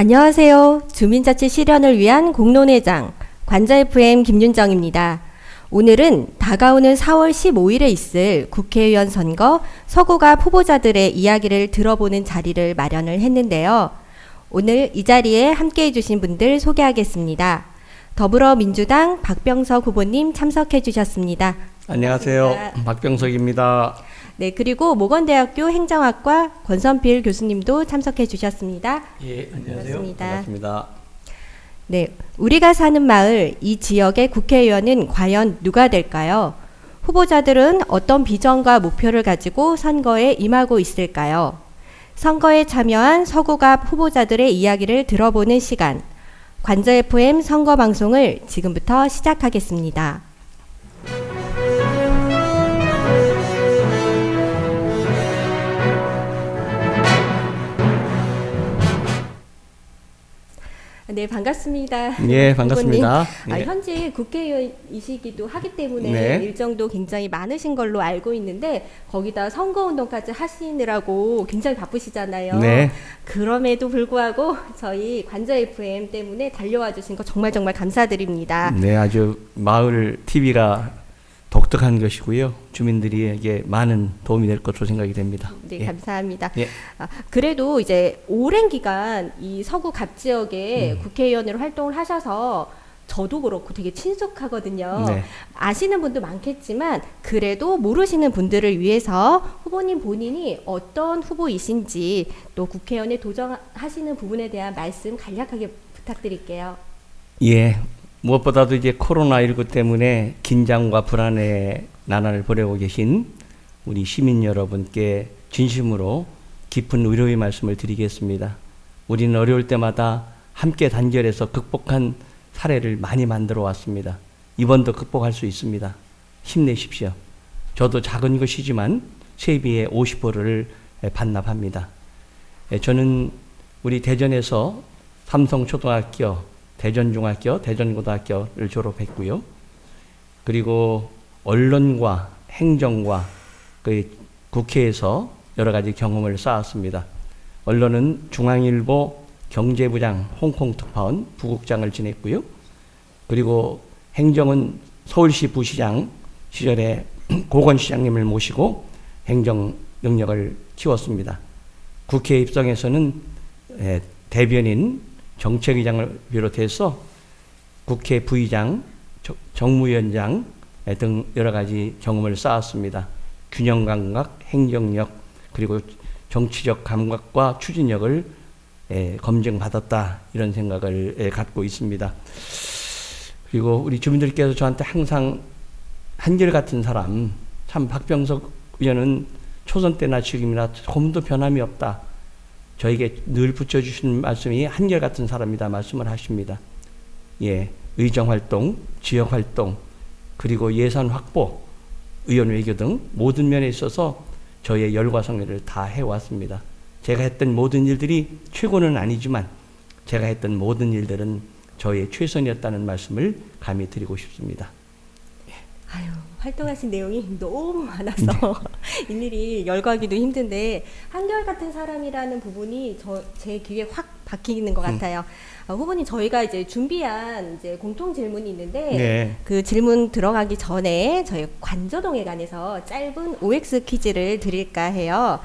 안녕하세요. 주민자치 실현을 위한 공론회장 관저 FM 김윤정입니다. 오늘은 다가오는 4월 15일에 있을 국회의원 선거 서구갑 후보자들의 이야기를 들어보는 자리를 마련을 했는데요. 오늘 이 자리에 함께해 주신 분들 소개하겠습니다. 더불어민주당 박병석 후보님 참석해 주셨습니다. 안녕하세요. 반갑습니다. 박병석입니다. 네, 그리고 모건대학교 행정학과 권선필 교수님도 참석해 주셨습니다. 예, 안녕하세요. 반갑습니다. 네, 우리가 사는 마을, 이 지역의 국회의원은 과연 누가 될까요? 후보자들은 어떤 비전과 목표를 가지고 선거에 임하고 있을까요? 선거에 참여한 서구갑 후보자들의 이야기를 들어보는 시간, 관저 FM 선거 방송을 지금부터 시작하겠습니다. 네, 반갑습니다. 예, 반갑습니다. 후보님. 예. 현재 국회의원이시기도 하기 때문에 네. 일정도 굉장히 많으신 걸로 알고 있는데 거기다 선거운동까지 하시느라고 굉장히 바쁘시잖아요. 네. 그럼에도 불구하고 저희 관저 FM 때문에 달려와 주신 거 정말 감사드립니다. 네, 아주 마을 TV가 독특한 것이고요. 주민들에게 많은 도움이 될 것으로 생각이 됩니다. 네, 예. 감사합니다. 예. 그래도 이제 오랜 기간 이 서구갑 지역에 국회의원으로 활동을 하셔서 저도 그렇고 되게 친숙하거든요. 네. 아시는 분도 많겠지만 그래도 모르시는 분들을 위해서 후보님 본인이 어떤 후보이신지 또 국회의원에 도전하시는 부분에 대한 말씀 간략하게 부탁드릴게요. 예. 무엇보다도 이제 코로나19 때문에 긴장과 불안의 나날을 보내고 계신 우리 시민 여러분께 진심으로 깊은 위로의 말씀을 드리겠습니다. 우리는 어려울 때마다 함께 단결해서 극복한 사례를 많이 만들어 왔습니다. 이번도 극복할 수 있습니다. 힘내십시오. 저도 작은 것이지만 세비의 50%를 반납합니다. 저는 우리 대전에서 삼성초등학교, 대전중학교, 대전고등학교를 졸업했고요. 그리고 언론과 행정과 그 국회에서 여러 가지 경험을 쌓았습니다. 언론은 중앙일보 경제부장 홍콩 특파원 부국장을 지냈고요. 그리고 행정은 서울시 부시장 시절에 고건시장님을 모시고 행정 능력을 키웠습니다. 국회에 입성해서는 대변인 정책위장을 비롯해서 국회 부의장, 정무위원장 등 여러 가지 경험을 쌓았습니다. 균형 감각, 행정력, 그리고 정치적 감각과 추진력을 검증받았다, 이런 생각을 갖고 있습니다. 그리고 우리 주민들께서 저한테 항상 한결같은 사람, 참 박병석 의원은 초선 때나 지금이나 조금도 변함이 없다, 저에게 늘 붙여주신 말씀이 한결같은 사람이다 말씀을 하십니다. 예, 의정활동, 지역활동, 그리고 예산 확보, 의원 외교 등 모든 면에 있어서 저의 열과 성의를 다 해왔습니다. 제가 했던 모든 일들이 최고는 아니지만 제가 했던 모든 일들은 저의 최선이었다는 말씀을 감히 드리고 싶습니다. 아유, 활동하신 내용이 너무 많아서 일일이 열거하기도 힘든데 한결같은 사람이라는 부분이 제 귀에 확 박히는 것 같아요. 후보님, 저희가 이제 준비한 이제 공통 질문이 있는데 네. 그 질문 들어가기 전에 저희 관저동에 관해서 짧은 OX 퀴즈를 드릴까 해요.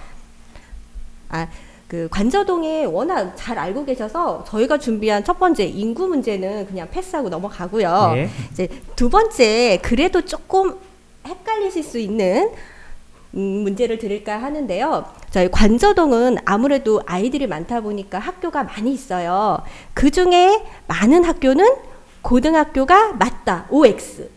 그 관저동에 워낙 잘 알고 계셔서 저희가 준비한 첫 번째 인구 문제는 그냥 패스하고 넘어가고요. 네. 이제 두 번째, 그래도 조금 헷갈리실 수 있는 문제를 드릴까 하는데요. 저희 관저동은 아무래도 아이들이 많다 보니까 학교가 많이 있어요. 그 중에 많은 학교는 고등학교가 맞다. OX.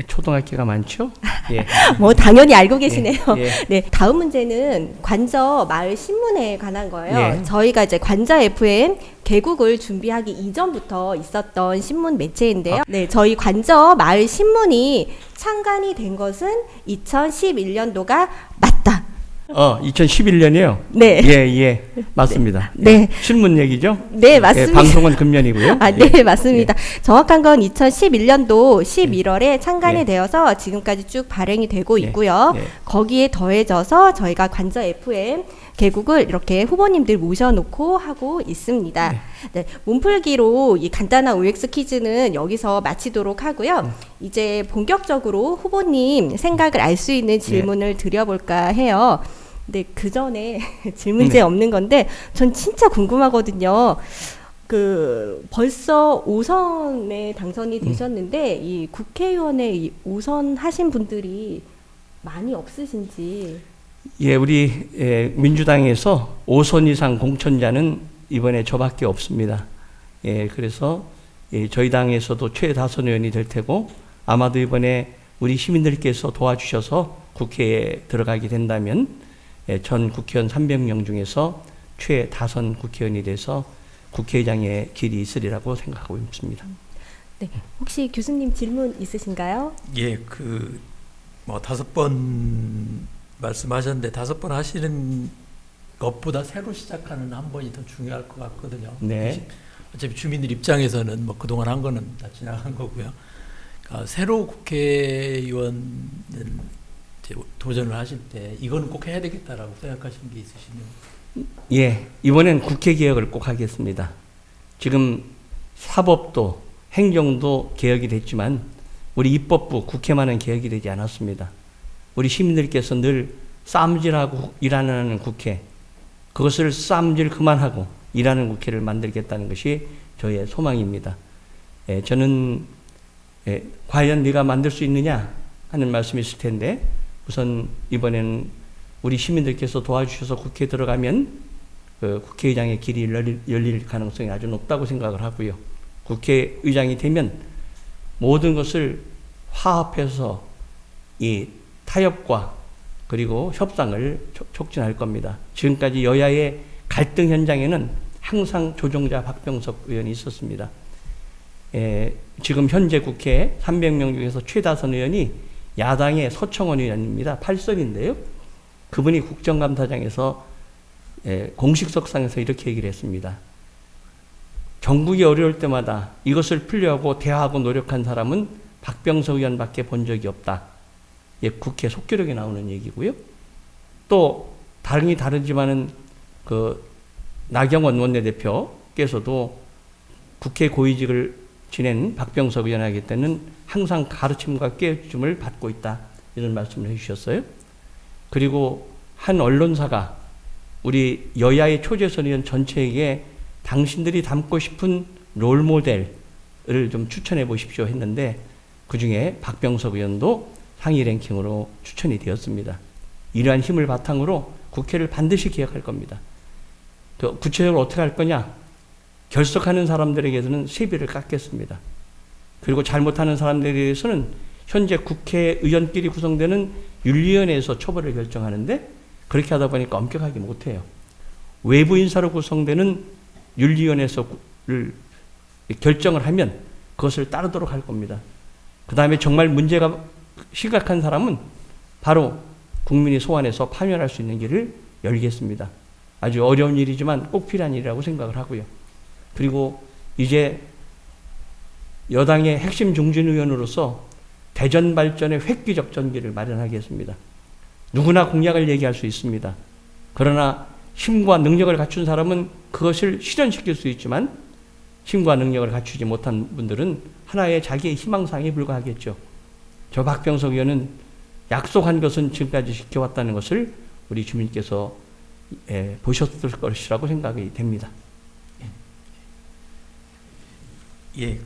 초등학교가 많죠? 예. 뭐 당연히 알고 계시네요. 예. 네, 다음 문제는 관저 마을 신문에 관한 거예요. 예. 저희가 이제 관저 FM 개국을 준비하기 이전부터 있었던 신문 매체인데요. 네, 저희 관저 마을 신문이 창간이 된 것은 2011년도가 맞다. 2011년이요? 네. 예, 맞습니다. 네. 신문 얘기죠? 네, 맞습니다. 방송은 금년이고요. 네, 맞습니다. 정확한 건 2011년도 11월에 창간이 예. 되어서 지금까지 쭉 발행이 되고 예. 있고요. 예. 거기에 더해져서 저희가 관저 FM 개국을 이렇게 후보님들 모셔놓고 하고 있습니다. 네. 네, 몸풀기로 이 간단한 OX 퀴즈는 여기서 마치도록 하고요. 이제 본격적으로 후보님 생각을 알 수 있는 질문을 드려볼까 해요. 근데 그 전에 질문제 없는 건데 전 진짜 궁금하거든요. 벌써 5선에 당선이 되셨는데 이 국회의원에 이 5선 하신 분들이 많이 없으신지. 예, 우리 민주당에서 5선 이상 공천자는 이번에 저밖에 없습니다. 예, 그래서 저희 당에서도 최다선 의원이 될 테고 아마도 이번에 우리 시민들께서 도와주셔서 국회에 들어가게 된다면 전 국회의원 300명 중에서 최다선 국회의원이 돼서 국회의장의 길이 있으리라고 생각하고 있습니다. 네, 혹시 교수님 질문 있으신가요? 예, 뭐 5번 말씀하셨는데 5번 하시는 것보다 새로 시작하는 한 번이 더 중요할 것 같거든요. 네. 어차피 주민들 입장에서는 뭐 그동안 한 거는 다 지나간 거고요. 그러니까 새로 국회의원을 이제 도전을 하실 때 이거는 꼭 해야 되겠다라고 생각하시는 게 있으시면? 예, 이번엔 국회 개혁을 꼭 하겠습니다. 지금 사법도 행정도 개혁이 됐지만 우리 입법부 국회만은 개혁이 되지 않았습니다. 우리 시민들께서 늘 싸움질하고 일하는 국회, 그것을 싸움질 그만하고 일하는 국회를 만들겠다는 것이 저의 소망입니다. 저는 과연 네가 만들 수 있느냐 하는 말씀이 있을 텐데 우선 이번에는 우리 시민들께서 도와주셔서 국회에 들어가면 국회의장의 길이 열릴 가능성이 아주 높다고 생각을 하고요. 국회의장이 되면 모든 것을 화합해서 이 타협과 그리고 협상을 촉진할 겁니다. 지금까지 여야의 갈등 현장에는 항상 조정자 박병석 의원이 있었습니다. 지금 현재 국회 300명 중에서 최다선 의원이 야당의 서청원 의원입니다. 8선인데요. 그분이 국정감사장에서 공식석상에서 이렇게 얘기를 했습니다. 전국이 어려울 때마다 이것을 풀려고 대화하고 노력한 사람은 박병석 의원밖에 본 적이 없다. 예, 국회 속기록에 나오는 얘기고요. 또 다르지만은 나경원 원내대표께서도 국회 고위직을 지낸 박병석 의원에게 때는 항상 가르침과 깨우침을 받고 있다. 이런 말씀을 해주셨어요. 그리고 한 언론사가 우리 여야의 초재선 의원 전체에게 당신들이 닮고 싶은 롤모델을 좀 추천해 보십시오 했는데 그 중에 박병석 의원도 상위 랭킹으로 추천이 되었습니다. 이러한 힘을 바탕으로 국회를 반드시 개혁할 겁니다. 구체적으로 어떻게 할 거냐? 결석하는 사람들에게서는 세비를 깎겠습니다. 그리고 잘못하는 사람들에 대해서는 현재 국회의원끼리 구성되는 윤리위원회에서 처벌을 결정하는데 그렇게 하다 보니까 엄격하게 못해요. 외부 인사로 구성되는 윤리위원회에서 결정을 하면 그것을 따르도록 할 겁니다. 그 다음에 정말 문제가 심각한 사람은 바로 국민이 소환해서 파면할 수 있는 길을 열겠습니다. 아주 어려운 일이지만 꼭 필요한 일이라고 생각을 하고요. 그리고 이제 여당의 핵심 중진 의원으로서 대전 발전의 획기적 전기를 마련하겠습니다. 누구나 공약을 얘기할 수 있습니다. 그러나 힘과 능력을 갖춘 사람은 그것을 실현시킬 수 있지만 힘과 능력을 갖추지 못한 분들은 하나의 자기의 희망사항에 불과하겠죠. 저 박병석 의원은 약속한 것은 지금까지 지켜왔다는 것을 우리 주민께서 보셨을 것이라고 생각이 됩니다. 예,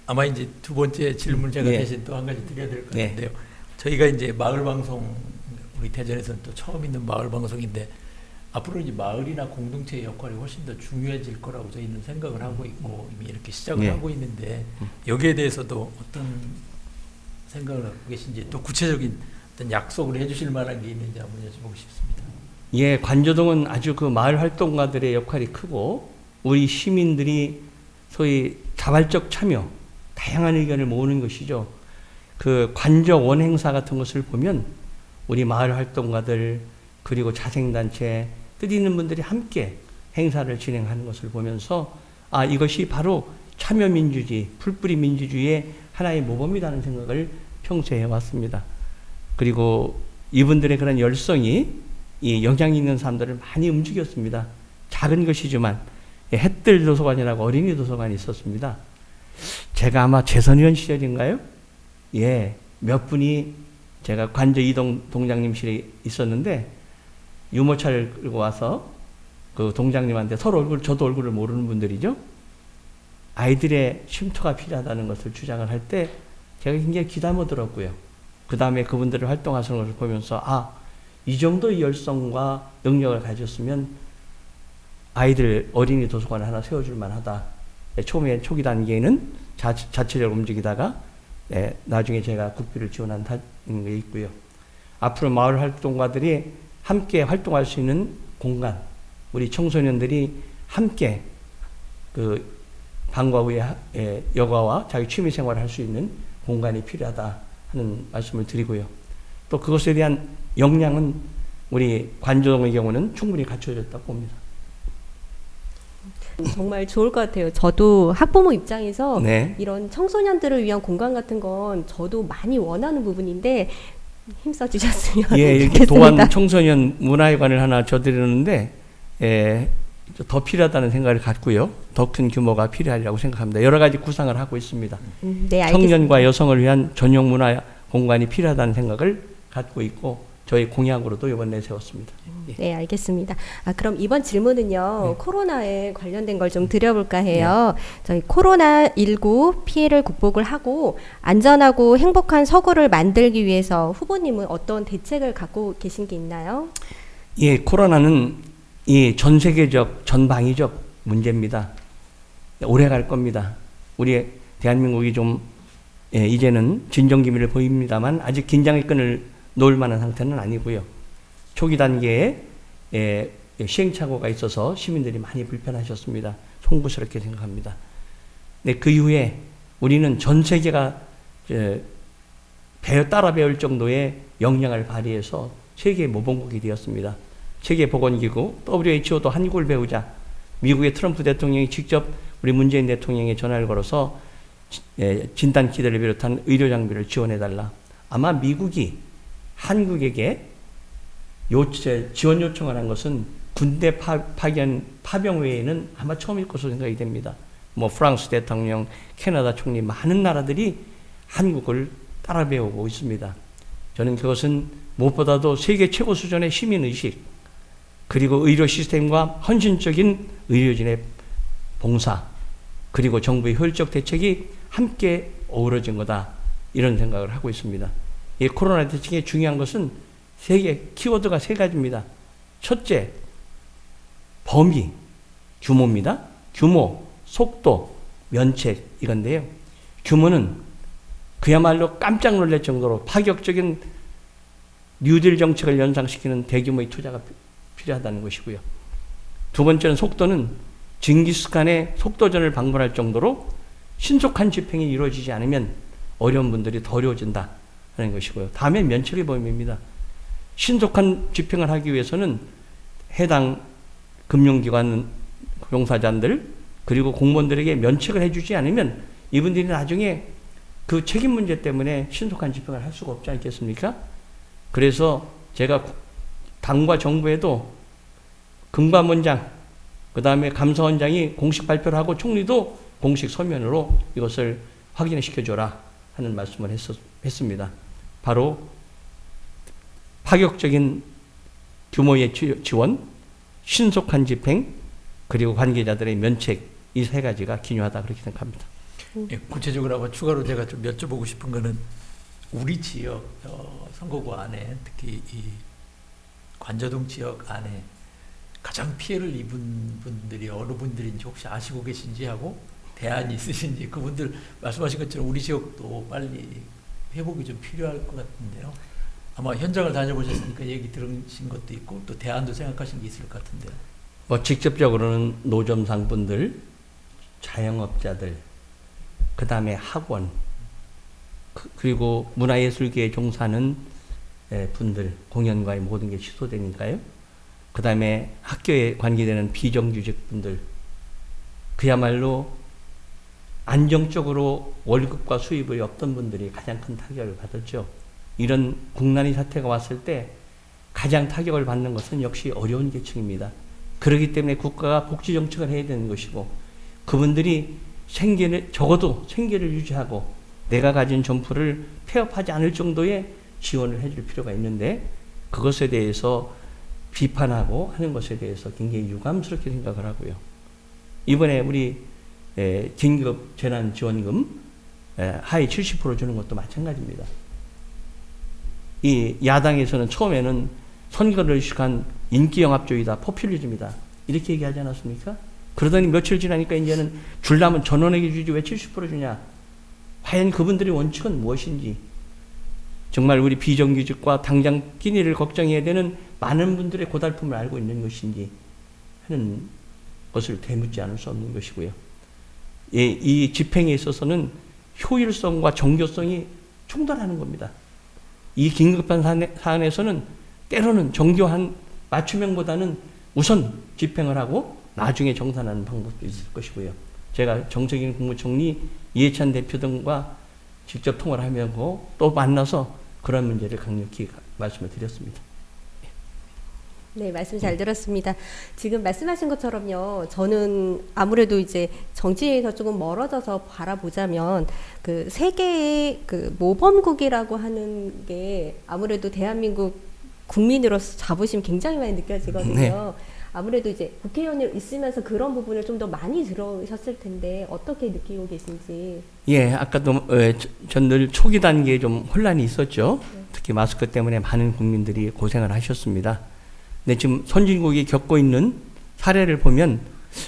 아마 이제 두 번째 질문 제가 예. 대신 또 한 가지 드려야 될 것 네. 같은데요. 저희가 이제 마을 방송, 우리 대전에서는 또 처음 있는 마을 방송인데 앞으로 이제 마을이나 공동체의 역할이 훨씬 더 중요해질 거라고 저희는 생각을 하고 있고 이미 이렇게 시작을 네. 하고 있는데 여기에 대해서도 어떤 생각을 갖고 계신지 또 구체적인 어떤 약속을 해주실 만한 게 있는지 한번 여쭤보고 싶습니다. 예, 관저동은 아주 마을 활동가들의 역할이 크고 우리 시민들이 소위 자발적 참여, 다양한 의견을 모으는 것이죠. 관저 원행사 같은 것을 보면 우리 마을 활동가들 그리고 자생단체 뜻있는 분들이 함께 행사를 진행하는 것을 보면서 이것이 바로 참여민주주의, 풀뿌리 민주주의의 하나의 모범이라는 생각을 평소에 해왔습니다. 그리고 이분들의 그런 열성이 이 영향이 있는 사람들을 많이 움직였습니다. 작은 것이지만 햇들 도서관이라고 어린이 도서관이 있었습니다. 제가 아마 재선의원 시절인가요? 예, 몇 분이 제가 관저 이동 동장님실에 있었는데 유모차를 끌고 와서 그 동장님한테 서로 저도 얼굴을 모르는 분들이죠. 아이들의 쉼터가 필요하다는 것을 주장을 할 때 제가 굉장히 귀담아들었고요. 그 다음에 그분들을 활동하시는 것을 보면서 이 정도의 열성과 능력을 가졌으면 아이들 어린이 도서관을 하나 세워줄 만하다. 초기 단계에는 자체적으로 움직이다가 나중에 제가 국비를 지원한 게 있고요. 앞으로 마을 활동가들이 함께 활동할 수 있는 공간, 우리 청소년들이 함께 그 방과 후에 여가와 자기 취미 생활을 할 수 있는 공간이 필요하다 하는 말씀을 드리고요. 또 그것에 대한 역량은 우리 관저동의 경우는 충분히 갖춰졌다고 봅니다. 정말 좋을 것 같아요. 저도 학부모 입장에서 네. 이런 청소년들을 위한 공간 같은 건 저도 많이 원하는 부분인데 힘써 주셨으면 예, 이렇게 좋겠습니다. 도안 청소년 문화회관을 하나 줘드리는데 더 필요하다는 생각을 갖고요. 더 큰 규모가 필요하리라고 생각합니다. 여러 가지 구상을 하고 있습니다. 네, 알겠습니다. 청년과 여성을 위한 전용 문화 공간이 필요하다는 생각을 갖고 있고 저희 공약으로도 이번 내세웠습니다. 네, 알겠습니다. 그럼 이번 질문은요, 코로나에 관련된 걸 좀 드려볼까 해요. 저희 코로나19 피해를 극복을 하고 안전하고 행복한 서구를 만들기 위해서 후보님은 어떤 대책을 갖고 계신 게 있나요? 예, 코로나는 이 전 세계적, 전방위적 문제입니다. 오래 갈 겁니다. 우리 대한민국이 좀 이제는 진정기미를 보입니다만 아직 긴장의 끈을 놓을 만한 상태는 아니고요. 초기 단계에 시행착오가 있어서 시민들이 많이 불편하셨습니다. 송구스럽게 생각합니다. 네, 그 이후에 우리는 전 세계가 따라 배울 정도의 역량을 발휘해서 세계 모범국이 되었습니다. 세계보건기구, WHO도 한국을 배우자. 미국의 트럼프 대통령이 직접 우리 문재인 대통령에 전화를 걸어서 진단키트를 비롯한 의료 장비를 지원해달라. 아마 미국이 한국에게 지원 요청을 한 것은 군대 파병 외에는 아마 처음일 것으로 생각이 됩니다. 프랑스 대통령, 캐나다 총리, 많은 나라들이 한국을 따라 배우고 있습니다. 저는 그것은 무엇보다도 세계 최고 수준의 시민의식, 그리고 의료 시스템과 헌신적인 의료진의 봉사, 그리고 정부의 효율적 대책이 함께 어우러진 거다. 이런 생각을 하고 있습니다. 이 코로나 대책의 중요한 것은 키워드가 세 가지입니다. 첫째, 범위, 규모입니다. 규모, 속도, 면책 이건데요. 규모는 그야말로 깜짝 놀랄 정도로 파격적인 뉴딜 정책을 연상시키는 대규모의 투자가 필요하다는 것이고요. 두 번째는 속도는 징기스칸의 속도전을 방문할 정도로 신속한 집행이 이루어지지 않으면 어려운 분들이 더 어려워진다 하는 것이고요. 다음에 면책의 범위입니다. 신속한 집행을 하기 위해서는 해당 금융기관 종사자들 그리고 공무원들에게 면책을 해주지 않으면 이분들이 나중에 그 책임 문제 때문에 신속한 집행을 할 수가 없지 않겠습니까? 그래서 제가 당과 정부에도 금감원장, 그 다음에 감사원장이 공식 발표를 하고 총리도 공식 서면으로 이것을 확인시켜줘라 하는 말씀을 했습니다. 바로 파격적인 규모의 지원, 신속한 집행, 그리고 관계자들의 면책, 이 세 가지가 기묘하다 그렇게 생각합니다. 구체적으로 아마 추가로 제가 좀 여쭤보고 싶은 거는 우리 지역 선거구 안에 특히 이 관저동 지역 안에 가장 피해를 입은 분들이 어느 분들인지 혹시 아시고 계신지 하고 대안이 있으신지 그분들 말씀하신 것처럼 우리 지역도 빨리 회복이 좀 필요할 것 같은데요. 아마 현장을 다녀보셨으니까 얘기 들으신 것도 있고 또 대안도 생각하신 게 있을 것 같은데요. 직접적으로는 노점상분들, 자영업자들, 그 다음에 학원, 그리고 문화예술계에 종사하는 분들, 공연과의 모든 게 취소되니까요. 그 다음에 학교에 관계되는 비정규직분들, 그야말로 안정적으로 월급과 수입이 없던 분들이 가장 큰 타격을 받았죠. 이런 국난의 사태가 왔을 때 가장 타격을 받는 것은 역시 어려운 계층입니다. 그렇기 때문에 국가가 복지 정책을 해야 되는 것이고 그분들이 적어도 생계를 유지하고 내가 가진 점포를 폐업하지 않을 정도의 지원을 해줄 필요가 있는데 그것에 대해서 비판하고 하는 것에 대해서 굉장히 유감스럽게 생각을 하고요. 이번에 우리 긴급 재난지원금 하위 70% 주는 것도 마찬가지입니다. 이 야당에서는 처음에는 선거를 의식한 인기영합주의다, 포퓰리즘이다 이렇게 얘기하지 않았습니까? 그러더니 며칠 지나니까 이제는 줄라면 전원에게 주지 왜 70% 주냐? 과연 그분들의 원칙은 무엇인지 정말 우리 비정규직과 당장 끼니를 걱정해야 되는 많은 분들의 고달픔을 알고 있는 것인지 하는 것을 되묻지 않을 수 없는 것이고요. 이 집행에 있어서는 효율성과 정교성이 충돌하는 겁니다. 이 긴급한 사안에서는 때로는 정교한 맞춤형보다는 우선 집행을 하고 나중에 정산하는 방법도 있을 것이고요. 제가 정책인 국무총리 이해찬 대표 등과 직접 통화를 하면서 또 만나서 그런 문제를 강력히 말씀을 드렸습니다. 네, 말씀 잘 들었습니다. 지금 말씀하신 것처럼요, 저는 아무래도 이제 정치에서 조금 멀어져서 바라보자면 그 세계의 그 모범국이라고 하는 게 아무래도 대한민국 국민으로서 자부심 굉장히 많이 느껴지거든요. 네. 아무래도 이제 국회의원을 있으면서 그런 부분을 좀 더 많이 들으셨을 텐데 어떻게 느끼고 계신지. 예, 아까도 전 늘 초기 단계에 좀 혼란이 있었죠. 특히 마스크 때문에 많은 국민들이 고생을 하셨습니다. 근데 지금 선진국이 겪고 있는 사례를 보면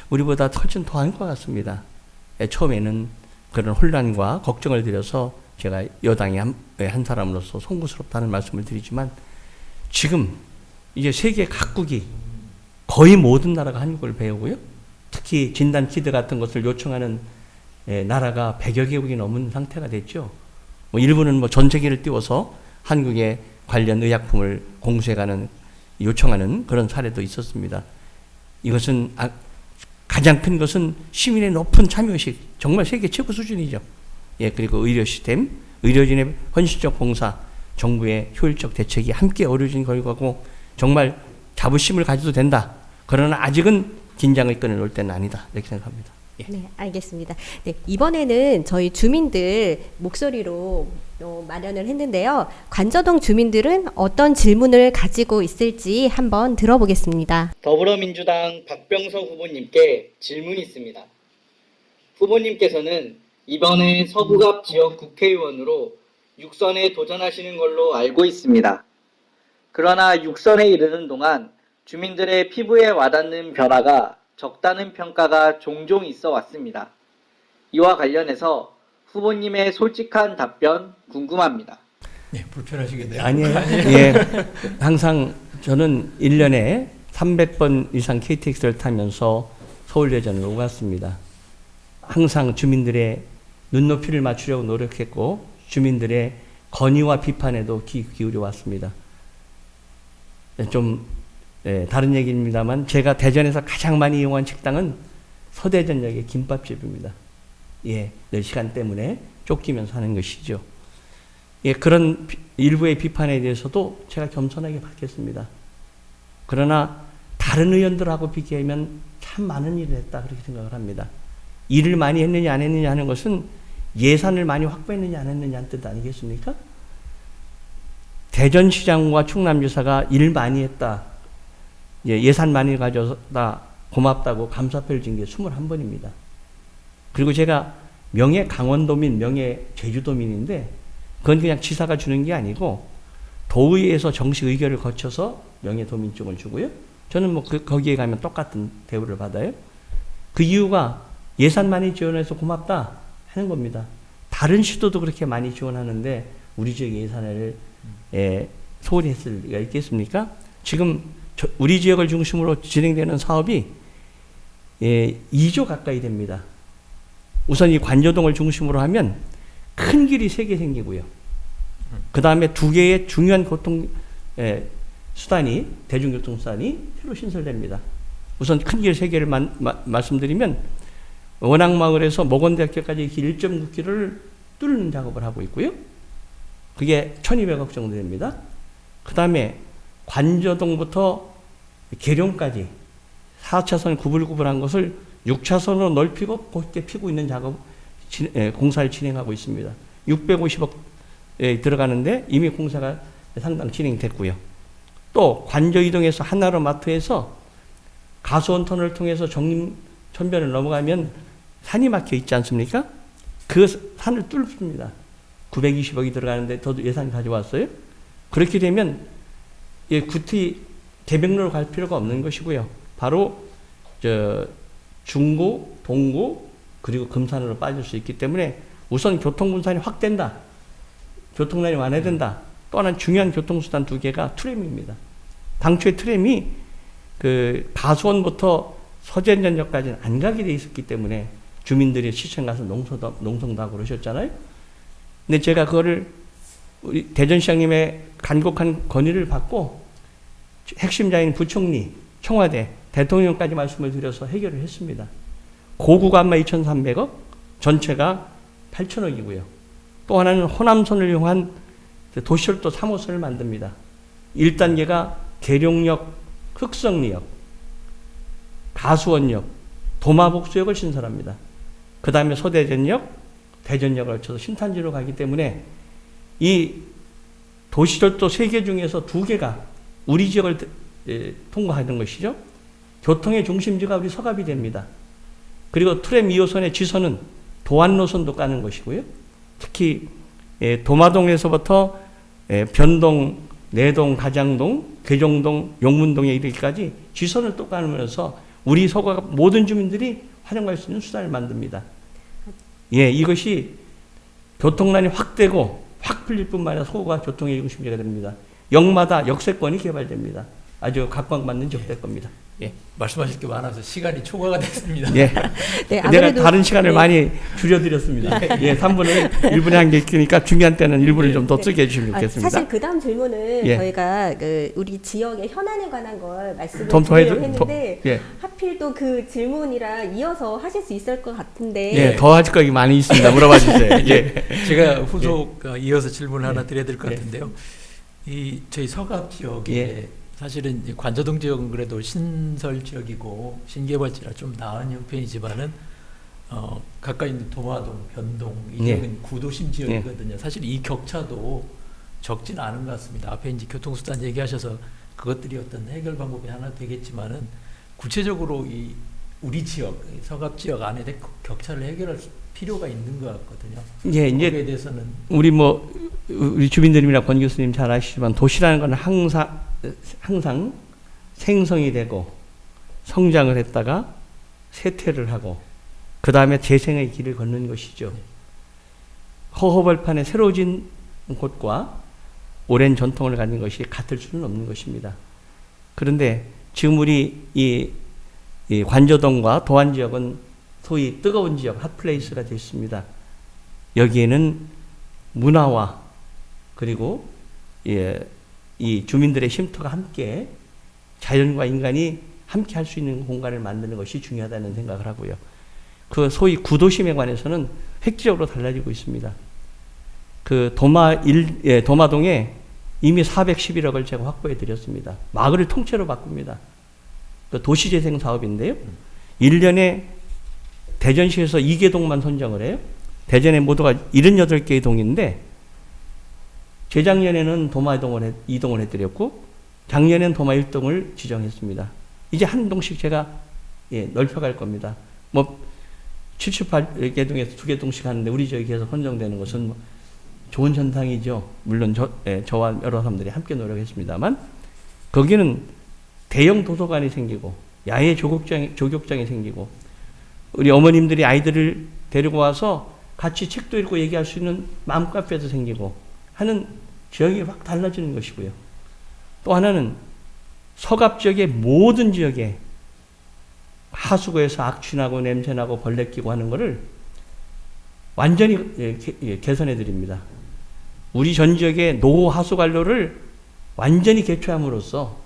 우리보다 훨씬 더한 것 같습니다. 처음에는 그런 혼란과 걱정을 드려서 제가 여당의 한 사람으로서 송구스럽다는 말씀을 드리지만 지금 이제 세계 각국이 거의 모든 나라가 한국을 배우고요. 특히 진단 키트 같은 것을 요청하는 나라가 100여 개국이 넘은 상태가 됐죠. 일부는 전 세계를 띄워서 한국의 관련 의약품을 공수해가는 요청하는 그런 사례도 있었습니다. 이것은 가장 큰 것은 시민의 높은 참여의식, 정말 세계 최고 수준이죠. 예, 그리고 의료 시스템, 의료진의 헌신적 봉사, 정부의 효율적 대책이 함께 어우러진 결과고 정말 자부심을 가져도 된다. 그러나 아직은 긴장의 끈을 놓을 때는 아니다. 이렇게 생각합니다. 예. 네, 알겠습니다. 네, 이번에는 저희 주민들 목소리로 마련을 했는데요. 관저동 주민들은 어떤 질문을 가지고 있을지 한번 들어보겠습니다. 더불어민주당 박병석 후보님께 질문이 있습니다. 후보님께서는 이번에 서부갑 지역 국회의원으로 6선에 도전하시는 걸로 알고 있습니다. 그러나 6선에 이르는 동안 주민들의 피부에 와닿는 변화가 적다는 평가가 종종 있어 왔습니다. 이와 관련해서 후보님의 솔직한 답변 궁금합니다. 네, 불편하시겠네요. 아니에요. 예. 항상 저는 1년에 300번 이상 KTX를 타면서 서울대전을 오갔습니다. 항상 주민들의 눈높이를 맞추려고 노력했고 주민들의 건의와 비판에도 귀 기울여 왔습니다. 좀 다른 얘기입니다만 제가 대전에서 가장 많이 이용한 식당은 서대전역의 김밥집입니다. 예, 늘 시간 때문에 쫓기면서 하는 것이죠. 예, 그런 일부의 비판에 대해서도 제가 겸손하게 받겠습니다. 그러나 다른 의원들하고 비교하면 참 많은 일을 했다 그렇게 생각을 합니다. 일을 많이 했느냐 안 했느냐 하는 것은 예산을 많이 확보했느냐 안 했느냐 하는 뜻 아니겠습니까? 대전시장과 충남지사가 일 많이 했다. 예산 많이 가져다 고맙다고 감사표를 준 게 21번입니다. 그리고 제가 명예 강원도민, 명예 제주도민인데 그건 그냥 지사가 주는 게 아니고 도의회에서 정식 의결을 거쳐서 명예도민증을 주고요. 저는 거기에 가면 똑같은 대우를 받아요. 그 이유가 예산 많이 지원해서 고맙다 하는 겁니다. 다른 시도도 그렇게 많이 지원하는데 우리 지역 예산을 소홀히 했을 리가 있겠습니까? 지금 우리 지역을 중심으로 진행되는 사업이 2조 가까이 됩니다. 우선 이 관저동을 중심으로 하면 큰 길이 3개 생기고요. 그 다음에 2개의 중요한 수단이, 대중교통수단이 새로 신설됩니다. 우선 큰 길 3개를 말씀드리면 원악마을에서 목원대학교까지 1.9km를 뚫는 작업을 하고 있고요. 그게 1200억 정도 됩니다. 그 다음에 관저동부터 계룡까지 4차선 구불구불한 것을 6차선으로 넓히고 곱게 피고 있는 공사를 진행하고 있습니다. 650억에 들어가는데 이미 공사가 상당 진행됐고요. 또 관저 이동해서 한나로마트에서 가수원 터널을 통해서 정림천변을 넘어가면 산이 막혀 있지 않습니까? 그 산을 뚫습니다. 920억이 들어가는데 저도 예산 가져왔어요. 그렇게 되면 구티 대백로로 갈 필요가 없는 것이고요. 바로 중구, 동구 그리고 금산으로 빠질 수 있기 때문에 우선 교통분산이 확 된다. 교통량이 완화된다. 또 하나 중요한 교통수단 두 개가 트램입니다. 당초에 트램이 가수원부터 서대전역까지는 안 가게 돼 있었기 때문에 주민들이 시청 가서 농성도 하고 그러셨잖아요. 근데 제가 그거를 우리 대전시장님의 간곡한 건의를 받고 핵심자인 부총리, 청와대, 대통령까지 말씀을 드려서 해결을 했습니다. 고구간만 2,300억, 전체가 8,000억이고요. 또 하나는 호남선을 이용한 도시철도 3호선을 만듭니다. 1단계가 계룡역, 흑성리역, 가수원역, 도마복수역을 신설합니다. 그 다음에 서대전역, 대전역을 거쳐서 신탄지로 가기 때문에 이 도시철도 3개 중에서 2개가 우리 지역을 통과하는 것이죠. 교통의 중심지가 우리 서갑이 됩니다. 그리고 트램 2호선의 지선은 도안노선도 까는 것이고요. 특히 도마동에서부터 변동, 내동, 가장동, 괴정동, 용문동에 이르기까지 지선을 또 까면서 우리 서갑 모든 주민들이 활용할 수 있는 수단을 만듭니다. 이것이 교통난이 확 되고 확 풀릴 뿐만 아니라 서구가 교통의 중심지가 됩니다. 역마다 역세권이 개발됩니다. 아주 각광받는 지역 될 겁니다. 말씀하실 게 많아서 시간이 초과가 됐습니다. 네, 내가 다른 시간을 많이 줄여드렸습니다. 3분을 1분에 한 게 있으니까 중요한 때는 1분을 좀 더 쓰게 해주시면 좋겠습니다. 사실 그 다음 질문은 저희가 우리 지역의 현안에 관한 걸 말씀을 좀 더 드리려고 했는데 하필 또 그 질문이라 이어서 하실 수 있을 것 같은데 더 하실 거기 많이 있습니다. 물어봐 주세요. 제가 후속 이어서 질문을 하나 드려야 될 것 같은데요. 저희 서갑 지역에 사실은 관저동 지역은 그래도 신설 지역이고 신개발지라 좀 나은 형편이지만은 가까이 있는 도마동, 변동 이 지역은 구도심 지역이거든요. 사실 이 격차도 적지는 않은 것 같습니다. 앞에 이제 교통수단 얘기하셔서 그것들이 어떤 해결 방법이 하나 되겠지만은 구체적으로 이 우리 지역, 서갑 지역 안에 격차를 해결할 필요가 있는 것 같거든요. 거기에 대해서는 우리 주민들이나 권 교수님 잘 아시지만 도시라는 건 항상 생성이 되고 성장을 했다가 쇠퇴를 하고 그 다음에 재생의 길을 걷는 것이죠. 허허벌판에 새로워진 곳과 오랜 전통을 가진 것이 같을 수는 없는 것입니다. 그런데 지금 우리 이 관저동과 도안 지역은 소위 뜨거운 지역, 핫플레이스가 됐습니다. 여기에는 문화와 그리고 이 주민들의 쉼터가 함께 자연과 인간이 함께 할 수 있는 공간을 만드는 것이 중요하다는 생각을 하고요. 그 소위 구도심에 관해서는 획기적으로 달라지고 있습니다. 도마동에 이미 411억을 제가 확보해 드렸습니다. 마을을 통째로 바꿉니다. 도시재생 사업인데요. 1년에 대전시에서 2개 동만 선정을 해요. 대전에 모두가 78개의 동인데 재작년에는 도마 2동을 해드렸고 작년에는 도마 1동을 지정했습니다. 이제 한 동씩 제가 넓혀갈 겁니다. 78개 동에서 2개 동씩 하는데 우리 지역에 계속 선정되는 것은 좋은 현상이죠. 물론 저와 여러 사람들이 함께 노력했습니다만 거기는 대형 도서관이 생기고 야외 조격장이 생기고 우리 어머님들이 아이들을 데리고 와서 같이 책도 읽고 얘기할 수 있는 맘카페도 생기고 하는 지역이 확 달라지는 것이고요. 또 하나는 서갑 지역의 모든 지역에 하수구에서 악취나고 냄새나고 벌레 끼고 하는 것을 완전히 개선해 드립니다. 우리 전 지역의 노후 하수관로를 완전히 개최함으로써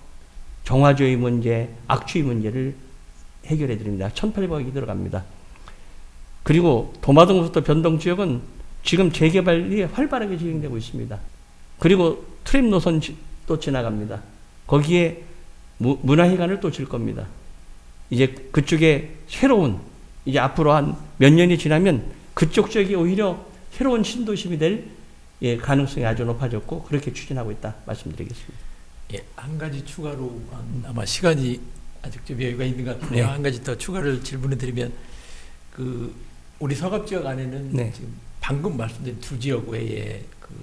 정화조의 문제, 악취 문제를 해결해 드립니다. 1,800억이 들어갑니다. 그리고 도마동부터 변동 지역은 지금 재개발이 활발하게 진행되고 있습니다. 그리고 트램 노선도 지나갑니다. 거기에 문화회관을 또 질 겁니다. 이제 그쪽에 새로운, 이제 앞으로 한 몇 년이 지나면 그쪽 지역이 오히려 새로운 신도심이 될 가능성이 아주 높아졌고 그렇게 추진하고 있다 말씀드리겠습니다. 예, 한 가지 추가로 아마 시간이 아직 좀 여유가 있는 것 같은데요. 네. 한 가지 더 추가를 질문을 드리면 그 우리 서갑 지역 안에는 네. 지금 방금 말씀드린 두 지역 외에 그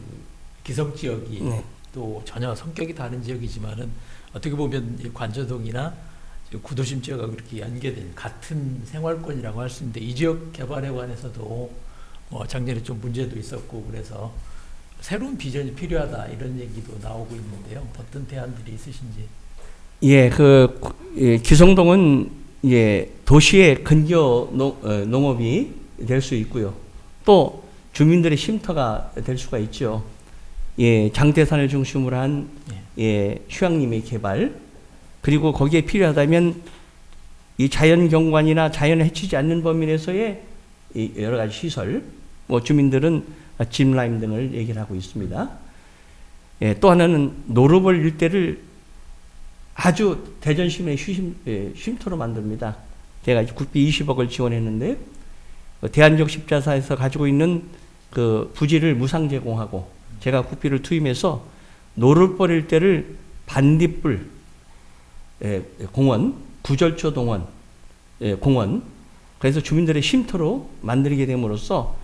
기성 지역이 네. 또 전혀 성격이 다른 지역이지만은 어떻게 보면 이 관저동이나 구도심 지역하고 이렇게 연계된 같은 생활권이라고 할 수 있는데 이 지역 개발에 관해서도 작년에 좀 문제도 있었고 그래서 새로운 비전이 필요하다 이런 얘기도 나오고 있는데요. 어떤 대안들이 있으신지. 예, 기성동은 도시의 근교 농업이 될 수 있고요. 또 주민들의 쉼터가 될 수가 있죠. 예, 장대산을 중심으로 한 휴양림의 개발, 그리고 거기에 필요하다면 이 자연 경관이나 자연을 해치지 않는 범위 내에서의 여러 가지 시설, 주민들은 짚라인 등을 얘기를 하고 있습니다. 예, 또 하나는 노르벌 일대를 아주 대전 시민의 쉼터로 만듭니다. 제가 국비 20억을 지원했는데 대한민국 십자사에서 가지고 있는 그 부지를 무상 제공하고 제가 국비를 투입해서 노르벌 일대를 반딧불 공원, 구절초 동원 공원, 그래서 주민들의 쉼터로 만들게 됨으로써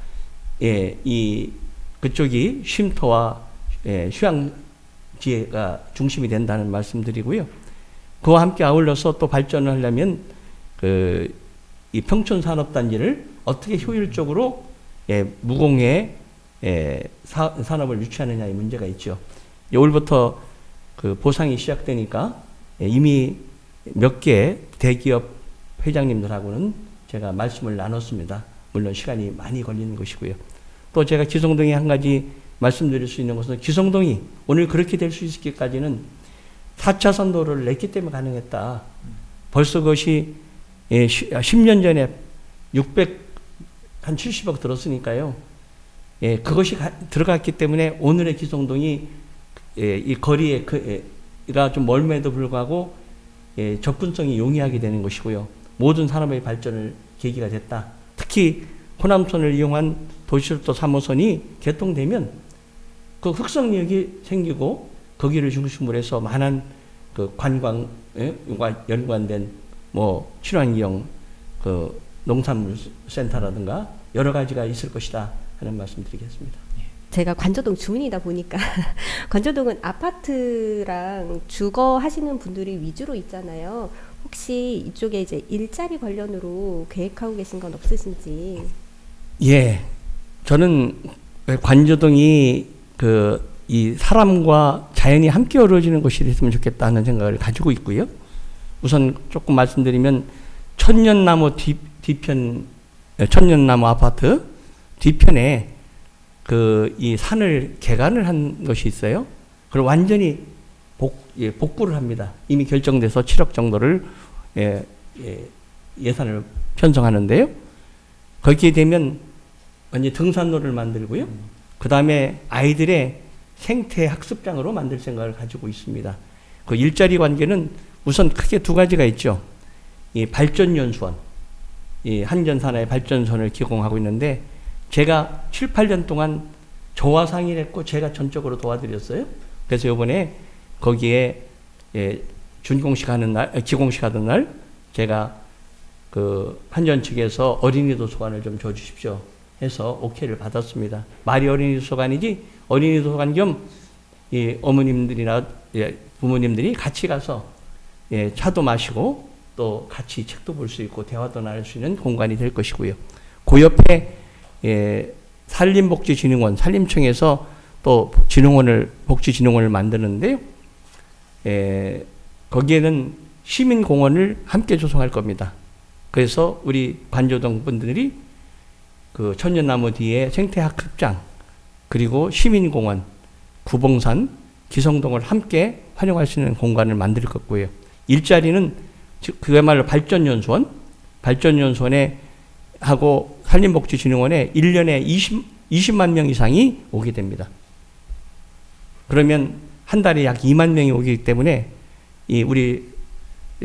그쪽이 쉼터와 휴양지가 중심이 된다는 말씀드리고요. 그와 함께 아울러서 또 발전을 하려면 이 평촌산업단지를 어떻게 효율적으로 무공해 산업을 유치하느냐의 문제가 있죠. 올부터 그 보상이 시작되니까 이미 몇 개 대기업 회장님들하고는 제가 말씀을 나눴습니다. 물론 시간이 많이 걸리는 것이고요. 또 제가 기성동에 한 가지 말씀드릴 수 있는 것은 기성동이 오늘 그렇게 될 수 있기까지는 4차선 도로를 냈기 때문에 가능했다. 벌써 그것이 10년 전에 670억 들었으니까요. 그것이 들어갔기 때문에 오늘의 기성동이 이 거리가 좀 멀음에도 불구하고 접근성이 용이하게 되는 것이고요. 모든 산업의 발전을 계기가 됐다. 특히 호남선을 이용한 도시철도 3호선이 개통되면 그 흑성역이 생기고 거기를 중심으로 해서 많은 그 관광과 연관된 친환경 그 농산물 센터라든가 여러 가지가 있을 것이다 하는 말씀드리겠습니다. 제가 관저동 주민이다 보니까 관저동은 아파트랑 주거 하시는 분들이 위주로 있잖아요. 혹시 이쪽에 이제 일자리 관련으로 계획하고 계신 건 없으신지? 예, 저는 관저동이 이 사람과 자연이 함께 어우러지는 곳이 됐으면 좋겠다는 생각을 가지고 있고요. 우선 조금 말씀드리면 천년나무 뒤편, 천년나무 아파트 뒤편에 이 산을 개간을 한 것이 있어요. 그걸 완전히 복구를 합니다. 이미 결정돼서 7억 정도를 예산을 편성하는데요. 거기에 되면 완전 등산로를 만들고요. 그 다음에 아이들의 생태 학습장으로 만들 생각을 가지고 있습니다. 그 일자리 관계는 우선 크게 두 가지가 있죠. 이 발전연수원, 이 한전산하의 발전선을 기공하고 있는데 제가 7, 8년 동안 저와 상의를 했고 제가 전적으로 도와드렸어요. 그래서 이번에 거기에 준공식 하는 날, 기공식 하던 날 제가 그 한전 측에서 어린이 도서관을 좀 줘주십시오 해서 오케이를 받았습니다. 말이 어린이 도서관이지 어린이 도서관 겸 어머님들이나 부모님들이 같이 가서 차도 마시고 또 같이 책도 볼 수 있고 대화도 나눌 수 있는 공간이 될 것이고요. 그 옆에 산림복지진흥원, 산림청에서 또 복지진흥원을 만드는데요. 거기에는 시민공원을 함께 조성할 겁니다. 그래서 우리 관저동 분들이 그 천년나무 뒤에 생태학습장, 그리고 시민공원, 구봉산, 기성동을 함께 활용할 수 있는 공간을 만들 거고요. 일자리는 그야말로 발전연수원에 하고 산림복지진흥원에 1년에 20만 명 이상이 오게 됩니다. 그러면 한 달에 약 2만 명이 오기 때문에 이 우리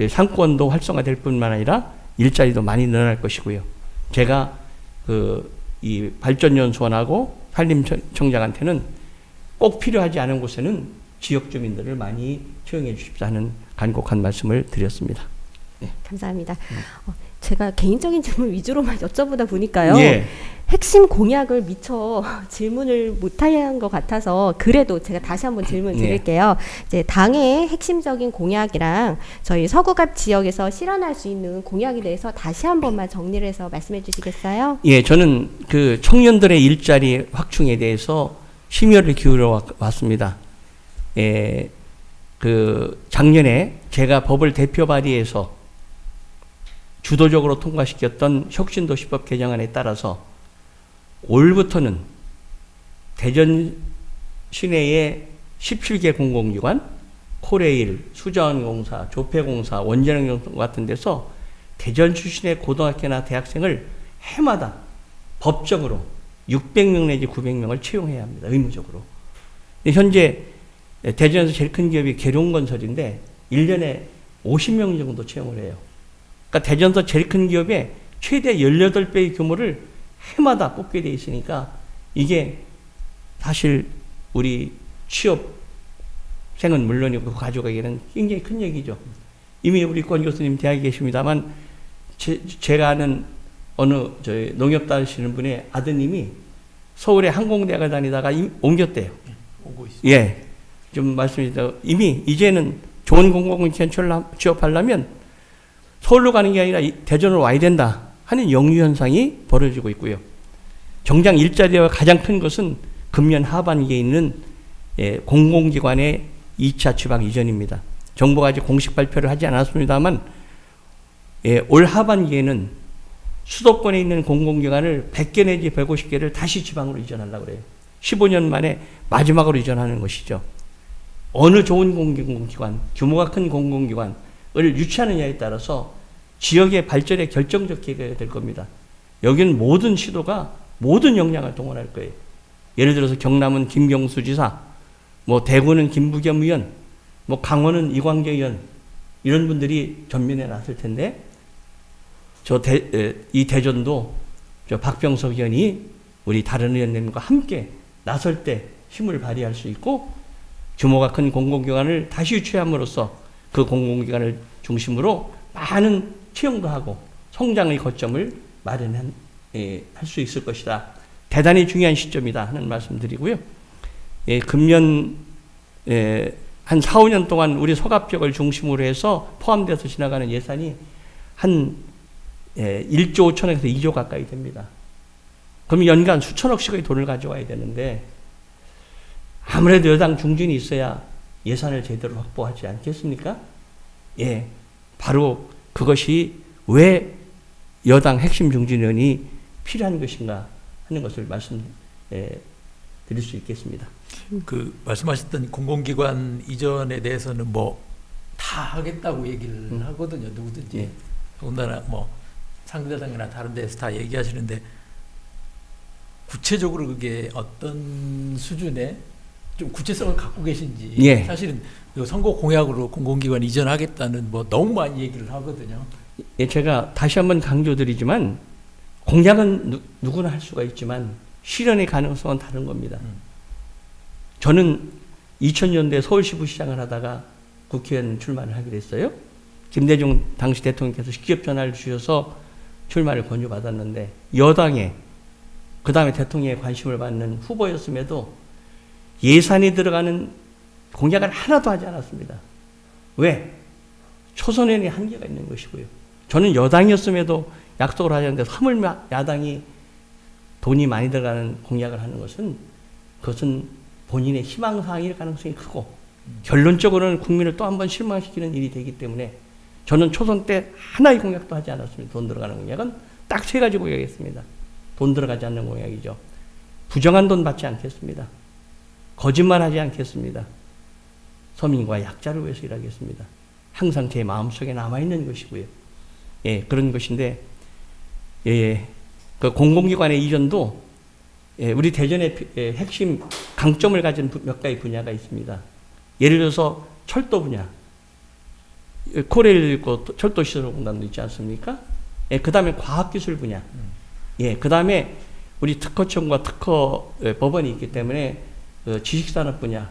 상권도 활성화될 뿐만 아니라 일자리도 많이 늘어날 것이고요. 제가 이 발전연수원하고 산림청장한테는 꼭 필요하지 않은 곳에는 지역 주민들을 많이 채용해 주십사 하는 간곡한 말씀을 드렸습니다. 네. 감사합니다. 제가 개인적인 질문 위주로만 여쭤보다 보니까요. 예. 핵심 공약을 미처 질문을 못한 것 같아서 그래도 제가 다시 한번 질문 드릴게요. 이제 당의 핵심적인 공약이랑 저희 서구갑 지역에서 실현할 수 있는 공약에 대해서 다시 한 번만 정리를 해서 말씀해 주시겠어요? 예, 저는 그 청년들의 일자리 확충에 대해서 심혈을 기울여 왔습니다. 예, 그 작년에 제가 법을 대표 발의해서 주도적으로 통과시켰던 혁신도시법 개정안에 따라서 올부터는 대전 시내의 17개 공공기관, 코레일, 수자원공사, 조폐공사, 원자력연구소 같은 데서 대전 출신의 고등학교나 대학생을 해마다 법적으로 600명 내지 900명을 채용해야 합니다. 의무적으로. 현재 대전에서 제일 큰 기업이 계룡건설인데 1년에 50명 정도 채용을 해요. 그러니까 대전에서 제일 큰 기업의 최대 18배의 규모를 해마다 뽑게 돼 있으니까 이게 사실 우리 취업생은 물론이고 가족에게는 굉장히 큰 얘기죠. 이미 우리 권 교수님 대학에 계십니다만 제가 아는 어느 저희 농협 다니시는 분의 아드님이 서울의 항공대학을 다니다가 옮겼대요. 오고 있어요. 예, 좀 말씀드리다 이미 이제는 좋은 공공기관 취업하려면 서울로 가는 게 아니라 대전으로 와야 된다 하는 역류 현상이 벌어지고 있고요. 정작 일자리와 가장 큰 것은 금년 하반기에 있는 공공기관의 2차 지방 이전입니다. 정부가 아직 공식 발표를 하지 않았습니다만 올 하반기에는 수도권에 있는 공공기관을 100개 내지 150개를 다시 지방으로 이전하려고 그래요. 15년 만에 마지막으로 이전하는 것이죠. 어느 좋은 공공기관, 규모가 큰 공공기관을 유치하느냐에 따라서 지역의 발전에 결정적 기회가 될 겁니다. 여기는 모든 시도가 모든 역량을 동원할 거예요. 예를 들어서 경남은 김경수 지사, 뭐 대구는 김부겸 의원, 뭐 강원은 이광재 의원 이런 분들이 전면에 나설 텐데 이 대전도 저 박병석 의원이 우리 다른 의원님과 함께 나설 때 힘을 발휘할 수 있고 규모가 큰 공공기관을 다시 유치함으로써 그 공공기관을 중심으로 많은 채용도 하고 성장의 거점을 마련할 수 있을 것이다. 대단히 중요한 시점이다 하는 말씀 드리고요. 금년 한 4, 5년 동안 우리 서갑 지역을 중심으로 해서 포함돼서 지나가는 예산이 한 1조 5천억에서 2조 가까이 됩니다. 그럼 연간 수천억씩의 돈을 가져와야 되는데 아무래도 여당 중진이 있어야 예산을 제대로 확보하지 않겠습니까? 예, 바로 그것이 왜 여당 핵심 중진 의원이 필요한 것인가 하는 것을 드릴 수 있겠습니다. 그 말씀하셨던 공공기관 이전에 대해서는 뭐 다 하겠다고 얘기를 하거든요. 누구든지. 예. 더군다나 뭐 상대당이나 다른 데서 다 얘기하시는데 구체적으로 그게 어떤 수준의 좀 구체성을 갖고 계신지 예. 사실은 선거 공약으로 공공기관 이전하겠다는 뭐 너무 많이 얘기를 하거든요. 예, 제가 다시 한번 강조드리지만 공약은 누구나 할 수가 있지만 실현의 가능성은 다른 겁니다. 저는 2000년대 서울시 부시장을 하다가 국회의원 출마를 하게 됐어요. 김대중 당시 대통령께서 직접 전화를 주셔서 출마를 권유받았는데 여당에 그 다음에 대통령의 관심을 받는 후보였음에도 예산이 들어가는 공약을 하나도 하지 않았습니다. 왜? 초선의원이 한계가 있는 것이고요. 저는 여당이었음에도 약속을 하셨는데 하물며 야당이 돈이 많이 들어가는 공약을 하는 것은 그것은 본인의 희망사항일 가능성이 크고 결론적으로는 국민을 또 한 번 실망시키는 일이 되기 때문에 저는 초선 때 하나의 공약도 하지 않았습니다. 돈 들어가는 공약은 딱 3가지 공약이었습니다. 돈 들어가지 않는 공약이죠. 부정한 돈 받지 않겠습니다. 거짓말하지 않겠습니다. 서민과 약자를 위해서 일하겠습니다. 항상 제 마음속에 남아있는 것이고요. 예, 그런 것인데 그 공공기관의 이전도 우리 대전의 핵심 강점을 가진 몇 가지 분야가 있습니다. 예를 들어서 철도 분야, 코레일 있고 철도시설공단도 있지 않습니까? 예, 그 다음에 과학기술 분야. 예, 그 다음에 우리 특허청과 특허 법원이 있기 때문에 지식산업 분야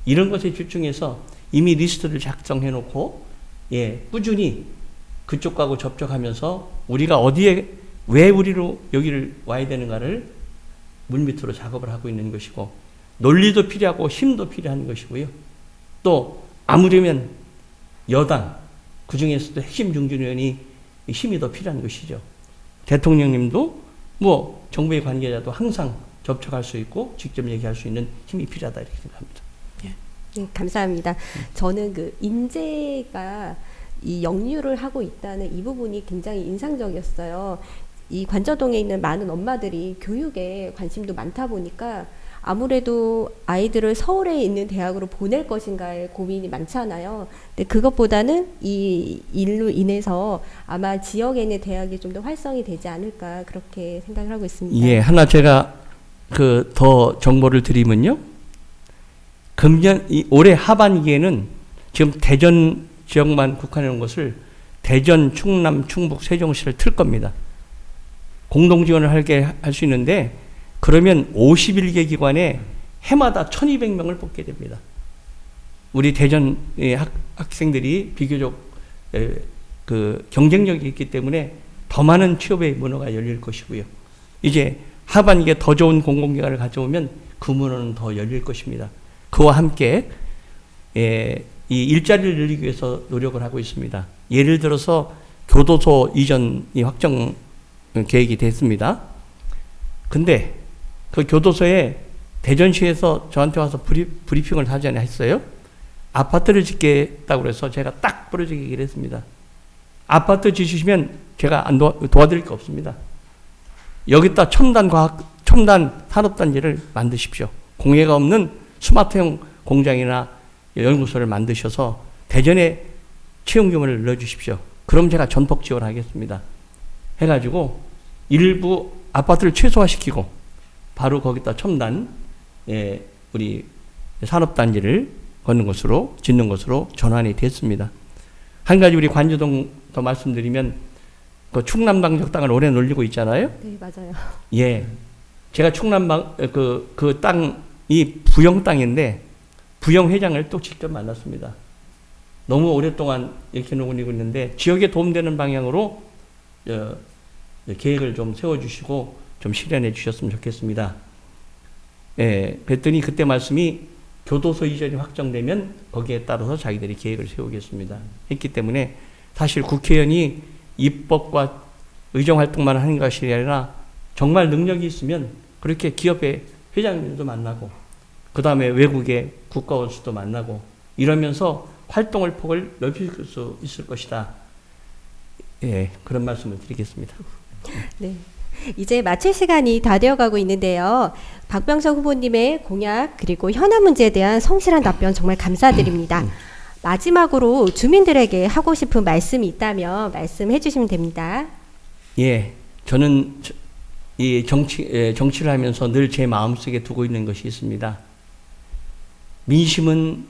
이런 것에 집중해서 이미 리스트를 작성해 놓고 예, 꾸준히 그쪽하고 접촉하면서 우리가 어디에 왜 우리로 여기를 와야 되는가를 물밑으로 작업을 하고 있는 것이고 논리도 필요하고 힘도 필요한 것이고요. 또 아무려면 여당 그 중에서도 핵심 중진위원이 힘이 더 필요한 것이죠. 대통령님도 뭐 정부의 관계자도 항상 접촉할 수 있고 직접 얘기할 수 있는 힘이 필요하다 이렇게 생각합니다. 네, 감사합니다. 저는 그 인재가 이 역류를 하고 있다는 이 부분이 굉장히 인상적이었어요. 이 관저동에 있는 많은 엄마들이 교육에 관심도 많다 보니까 아무래도 아이들을 서울에 있는 대학으로 보낼 것인가에 고민이 많잖아요. 근데 그것보다는 이 일로 인해서 아마 지역에 있는 대학이 좀 더 활성이 되지 않을까 그렇게 생각을 하고 있습니다. 예, 하나 제가 더 정보를 드리면요. 올해 하반기에는 지금 대전 지역만 국한해 놓은 것을 대전, 충남, 충북, 세종시를 틀 겁니다. 공동 지원을 할 수 있는데 그러면 51개 기관에 해마다 1200명을 뽑게 됩니다. 우리 대전 학생들이 비교적 경쟁력이 있기 때문에 더 많은 취업의 문호가 열릴 것이고요. 이제 하반기에 더 좋은 공공기관을 가져오면 그 문호는 더 열릴 것입니다. 그와 함께 이 일자리를 늘리기 위해서 노력을 하고 있습니다. 예를 들어서 교도소 이전이 확정 계획이 됐습니다. 근데 그 교도소에 대전시에서 저한테 와서 브리핑을 사전에 했어요. 아파트를 짓겠다고 그래서 제가 딱 부러지게 얘기를 했습니다. 아파트 짓으시면 제가 도와드릴 게 없습니다. 여기다 첨단 산업단지를 만드십시오. 공해가 없는 스마트형 공장이나 연구소를 만드셔서 대전에 채용 규모를 늘려주십시오. 그럼 제가 전폭 지원하겠습니다. 해가지고 일부 아파트를 최소화시키고 바로 거기다 첨단 우리 산업단지를 짓는 것으로 전환이 됐습니다. 한 가지 우리 관주동 더 말씀드리면 그 충남당 적당을 오래 놀리고 있잖아요. 네, 맞아요. 예, 제가 충남방 그 땅이 부영 땅인데 부영 회장을 또 직접 만났습니다. 너무 오랫동안 이렇게 놀리고 있는데 지역에 도움되는 방향으로 계획을 좀 세워주시고 좀 실현해 주셨으면 좋겠습니다. 예, 그랬더니 그때 말씀이 교도소 이전이 확정되면 거기에 따라서 자기들이 계획을 세우겠습니다. 했기 때문에 사실 국회의원이 입법과 의정활동만 하는 것이 아니라 정말 능력이 있으면 그렇게 기업의 회장님도 만나고 그 다음에 외국의 국가원수도 만나고 이러면서 활동을 폭을 넓힐 수 있을 것이다. 예, 그런 말씀을 드리겠습니다. 네. 이제 마칠 시간이 다 되어가고 있는데요. 박병석 후보님의 공약 그리고 현안 문제에 대한 성실한 답변 정말 감사드립니다. 마지막으로 주민들에게 하고 싶은 말씀이 있다면 말씀해 주시면 됩니다. 예, 저는 이 정치를 하면서 늘 제 마음속에 두고 있는 것이 있습니다. 민심은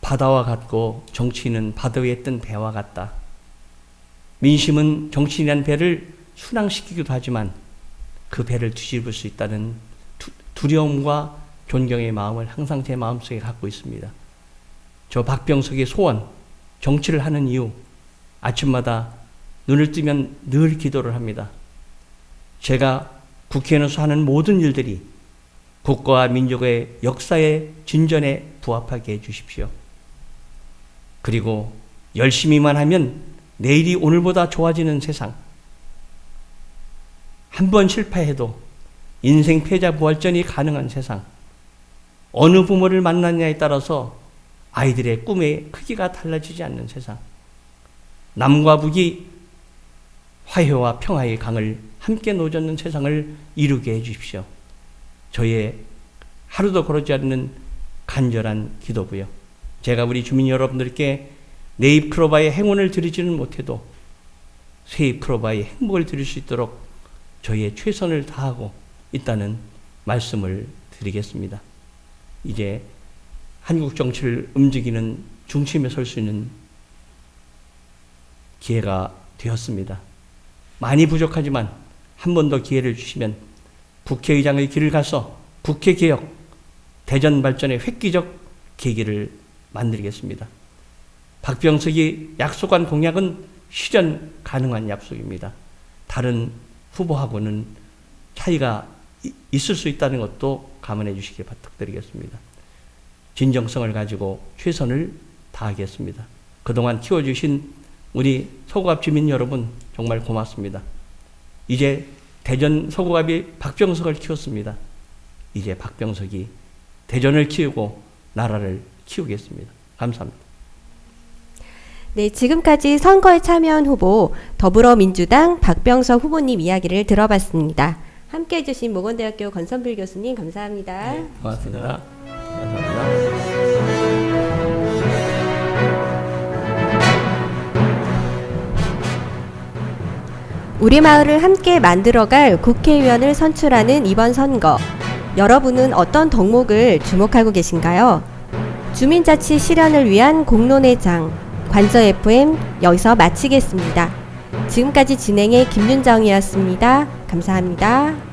바다와 같고 정치인은 바다 위에 뜬 배와 같다. 민심은 정치인이라는 배를 순항시키기도 하지만 그 배를 뒤집을 수 있다는 두려움과 존경의 마음을 항상 제 마음속에 갖고 있습니다. 저 박병석의 소원, 정치를 하는 이유, 아침마다 눈을 뜨면 늘 기도를 합니다. 제가 국회의원으로서 하는 모든 일들이 국가와 민족의 역사의 진전에 부합하게 해주십시오. 그리고 열심히만 하면 내일이 오늘보다 좋아지는 세상, 한 번 실패해도 인생 패자 부활전이 가능한 세상, 어느 부모를 만났냐에 따라서 아이들의 꿈의 크기가 달라지지 않는 세상, 남과 북이 화해와 평화의 강을 함께 놓젓는 세상을 이루게 해주십시오. 저의 하루도 거르지 않는 간절한 기도고요. 제가 우리 주민 여러분들께 내입 크로바의 행운을 드리지는 못해도 세입 크로바의 행복을 드릴 수 있도록 저희의 최선을 다하고 있다는 말씀을 드리겠습니다. 이제 한국 정치를 움직이는 중심에 설 수 있는 기회가 되었습니다. 많이 부족하지만 한 번 더 기회를 주시면 국회의장의 길을 가서 국회 개혁, 대전 발전의 획기적 계기를 만들겠습니다. 박병석이 약속한 공약은 실현 가능한 약속입니다. 다른 후보하고는 차이가 있을 수 있다는 것도 감안해 주시기 부탁드리겠습니다. 진정성을 가지고 최선을 다하겠습니다. 그동안 키워주신 우리 서구갑 주민 여러분 정말 고맙습니다. 이제 대전 서구갑이 박병석을 키웠습니다. 이제 박병석이 대전을 키우고 나라를 키우겠습니다. 감사합니다. 네, 지금까지 선거에 참여한 후보 더불어민주당 박병석 후보님 이야기를 들어봤습니다. 함께해 주신 모건대학교 권선필 교수님 감사합니다. 네, 고맙습니다. 감사합니다. 우리 마을을 함께 만들어갈 국회의원을 선출하는 이번 선거, 여러분은 어떤 덕목을 주목하고 계신가요? 주민자치 실현을 위한 공론회장 관저 FM 여기서 마치겠습니다. 지금까지 진행의 김윤정이었습니다. 감사합니다.